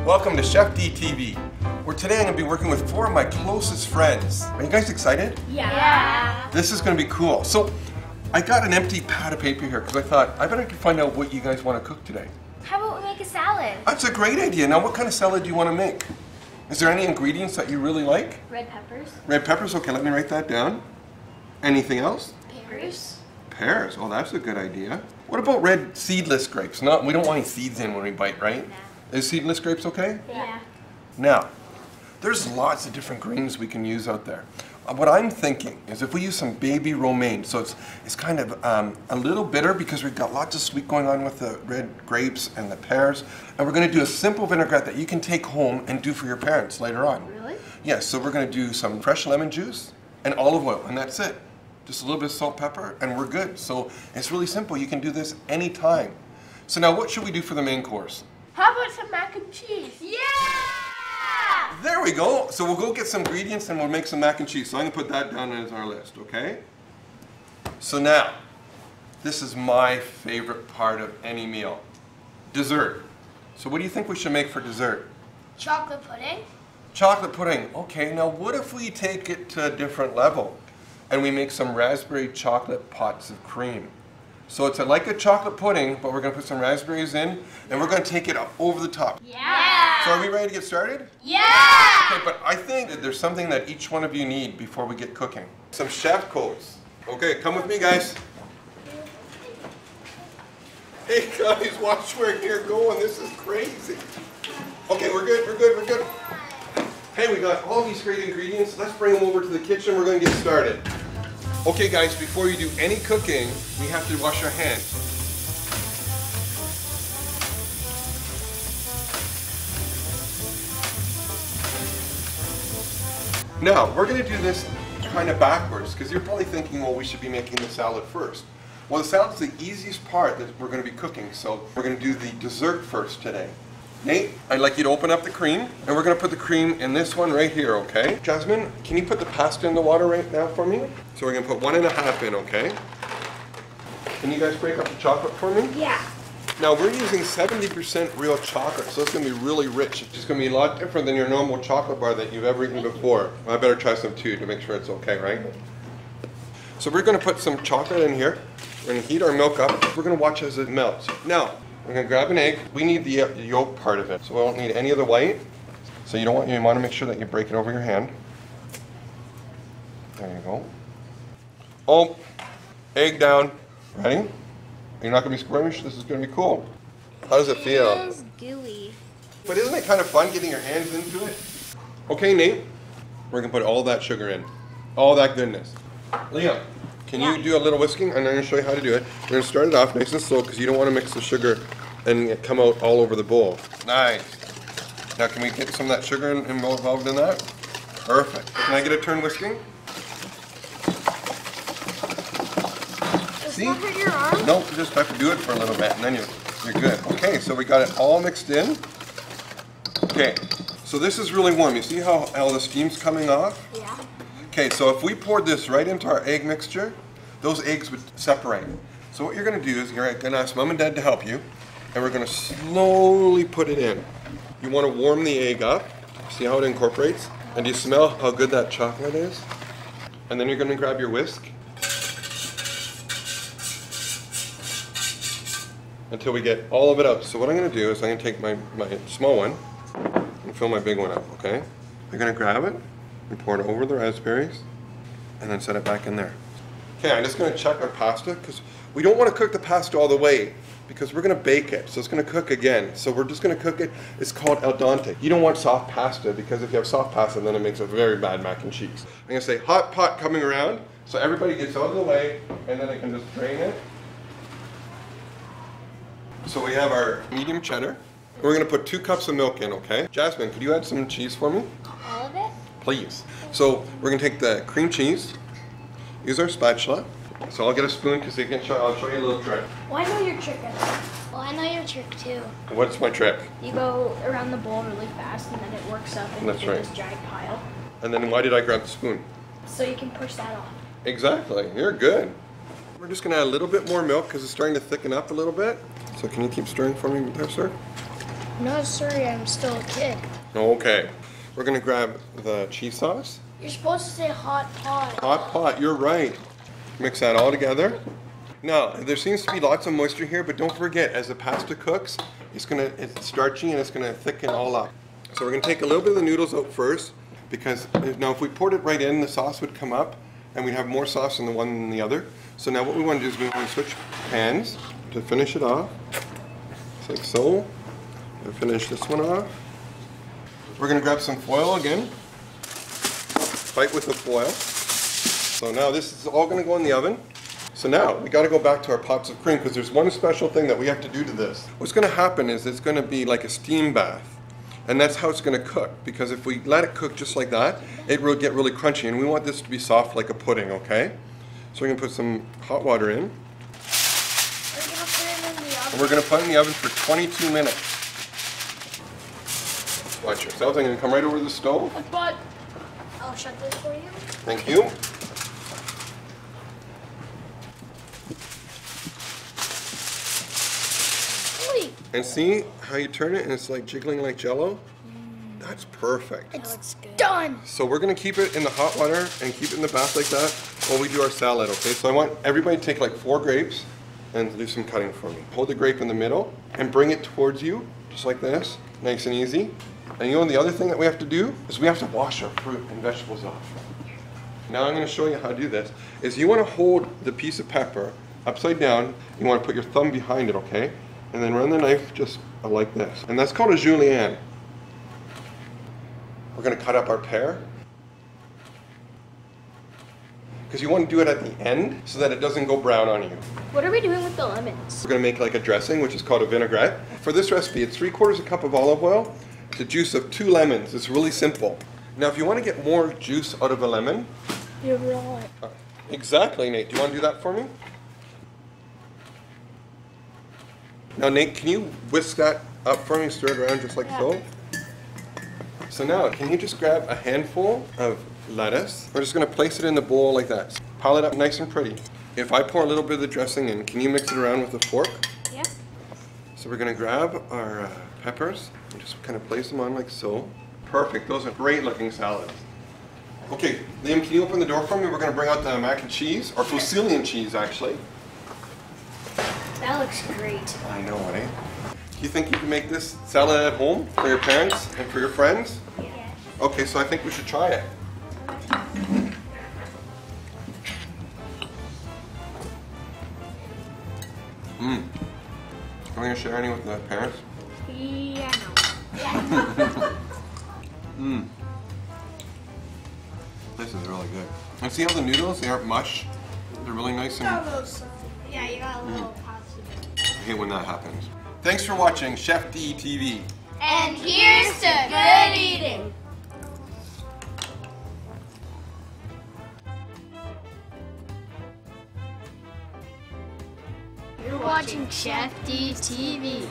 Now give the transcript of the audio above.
Welcome to ChefD TV, where today I'm going to be working with 4 of my closest friends. Are you guys excited? Yeah. This is going to be cool. So, I got an empty pad of paper here because I thought I better find out what you guys want to cook today. How about we make a salad? That's a great idea. Now, what kind of salad do you want to make? Is there any ingredients that you really like? Red peppers. Red peppers? Okay, let me write that down. Anything else? Pears. Pears? Oh, that's a good idea. What about red seedless grapes? We don't want any seeds in when we bite, right? No. Is seedless grapes okay? Yeah. Now, there's lots of different greens we can use out there. What I'm thinking is if we use some baby romaine, so it's kind of a little bitter because we've got lots of sweet going on with the red grapes and the pears, and we're going to do a simple vinaigrette that you can take home and do for your parents later on. Really? Yes, so we're going to do some fresh lemon juice and olive oil, and that's it. Just a little bit of salt, pepper, and we're good. So it's really simple. You can do this anytime. So now what should we do for the main course? How about some mac and cheese? Yeah! There we go. So we'll go get some ingredients and we'll make some mac and cheese. So I'm going to put that down as our list, okay? So now, this is my favorite part of any meal. Dessert. So what do you think we should make for dessert? Chocolate pudding. Chocolate pudding. Okay, now what if we take it to a different level and we make some raspberry chocolate pots of cream? So it's like a chocolate pudding, but we're going to put some raspberries in and we're going to take it up over the top. Yeah! So are we ready to get started? Yeah! Okay, but I think that there's something that each one of you need before we get cooking. Some chef coats. Okay, come with me, guys. Hey guys, watch where you're going. This is crazy. Okay, we're good. Hey, we got all these great ingredients. Let's bring them over to the kitchen. We're going to get started. Okay guys, before you do any cooking, we have to wash our hands. Now, we're going to do this kind of backwards, because you're probably thinking, well, we should be making the salad first. Well, the salad's the easiest part that we're going to be cooking, so we're going to do the dessert first today. Nate, I'd like you to open up the cream, and we're going to put the cream in this one right here, okay? Jasmine, can you put the pasta in the water right now for me? So we're going to put 1.5 in, okay? Can you guys break up the chocolate for me? Yeah. Now we're using 70% real chocolate, so it's going to be really rich. It's just going to be a lot different than your normal chocolate bar that you've ever eaten before. I better try some too to make sure it's okay, right? So we're going to put some chocolate in here. We're going to heat our milk up. We're going to watch as it melts. Now, we're going to grab an egg. We need the yolk part of it, so we don't need any of the white. So you want to make sure that you break it over your hand. There you go. Oh, egg down. Ready? You're not going to be squirmish. This is going to be cool. How does it feel? It feels gooey. But isn't it kind of fun getting your hands into it? Okay, Nate. We're going to put all that sugar in. All that goodness. Liam, can you do a little whisking? And I'm going to show you how to do it. We're going to start it off nice and slow because you don't want to mix the sugar and it come out all over the bowl. Nice. Now can we get some of that sugar involved in that? Perfect. Can I get a turn whisking? Does that hurt your arm? No, you just have to do it for a little bit and then you're good. Okay, so we got it all mixed in. Okay, so this is really warm. You see how the steam's coming off? Yeah. Okay, so if we poured this right into our egg mixture, those eggs would separate. So what you're going to do is you're going to ask Mom and Dad to help you, and we're going to slowly put it in. You want to warm the egg up. See how it incorporates? And do you smell how good that chocolate is? And then you're going to grab your whisk until we get all of it out. So what I'm going to do is I'm going to take my small one and fill my big one up, okay? You're going to grab it and pour it over the raspberries and then set it back in there. Okay, I'm just going to check our pasta because we don't want to cook the pasta all the way because we're going to bake it, so it's going to cook again. So we're just going to cook it. It's called al dente. You don't want soft pasta because if you have soft pasta, then it makes a very bad mac and cheese. I'm going to say hot pot coming around, so everybody gets out of the way, and then I can just drain it. So we have our medium cheddar. We're going to put 2 cups of milk in, okay? Jasmine, could you add some cheese for me? All of it? Please. So we're going to take the cream cheese, use our spatula. So I'll get a spoon because I'll show you a little trick. Well, I know your trick. Well, I know your trick too. What's my trick? You go around the bowl really fast and then it works up into this giant pile. And then why did I grab the spoon? So you can push that off. Exactly. You're good. We're just going to add a little bit more milk because it's starting to thicken up a little bit. So can you keep stirring for me there, sir? No, sorry, I'm still a kid. Okay. We're gonna grab the cheese sauce. You're supposed to say hot pot. Hot pot, you're right. Mix that all together. Now, there seems to be lots of moisture here, but don't forget, as the pasta cooks, it's starchy and it's gonna thicken all up. So we're gonna take a little bit of the noodles out first, because now if we poured it right in, the sauce would come up, and we'd have more sauce in the one than the other. So now what we want to do is we want to switch pans to finish it off, just like so, and finish this one off. We're going to grab some foil again, fight with the foil. So now this is all going to go in the oven. So now we got to go back to our pots of cream, because there's one special thing that we have to do to this. What's going to happen is it's going to be like a steam bath. And that's how it's going to cook, because if we let it cook just like that, it will get really crunchy, and we want this to be soft like a pudding, okay? So we're going to put some hot water in. And we're going to put it in the oven for 22 minutes. Watch yourselves, I'm going to come right over the stove. But I'll shut this for you. Thank you. And see how you turn it and it's like jiggling like jello? That's perfect. It's done. So we're gonna keep it in the hot water and keep it in the bath like that while we do our salad, okay? So I want everybody to take like 4 grapes and do some cutting for me. Hold the grape in the middle and bring it towards you, just like this, nice and easy. And you know the other thing that we have to do is we have to wash our fruit and vegetables off. Now I'm gonna show you how to do this. Is you wanna hold the piece of pepper upside down, you wanna put your thumb behind it, okay? And then run the knife just like this. And that's called a julienne. We're gonna cut up our pear. Because you want to do it at the end so that it doesn't go brown on you. What are we doing with the lemons? We're gonna make like a dressing, which is called a vinaigrette. For this recipe, it's 3/4 cup of olive oil, the juice of 2 lemons. It's really simple. Now, if you want to get more juice out of a lemon. You're right. Exactly, Nate. Do you want to do that for me? Now, Nate, can you whisk that up for me and stir it around just like so? So now, can you just grab a handful of lettuce? We're just going to place it in the bowl like that. Pile it up nice and pretty. If I pour a little bit of the dressing in, can you mix it around with a fork? Yeah. So we're going to grab our peppers and just kind of place them on like so. Perfect. Those are great looking salads. Okay, Liam, can you open the door for me? We're going to bring out the mac and cheese, or Fusillian cheese actually. That looks great. I know, eh? Do you think you can make this salad at home for your parents and for your friends? Yeah. Okay, so I think we should try it. Are we going to share any with the parents? Yeah, no. This is really good. And see how the noodles, they aren't mush? They're really nice and... Yeah, you got a little pasta. I hate when that happens. Thanks for watching ChefD TV. And here's to good eating. You're watching ChefD TV.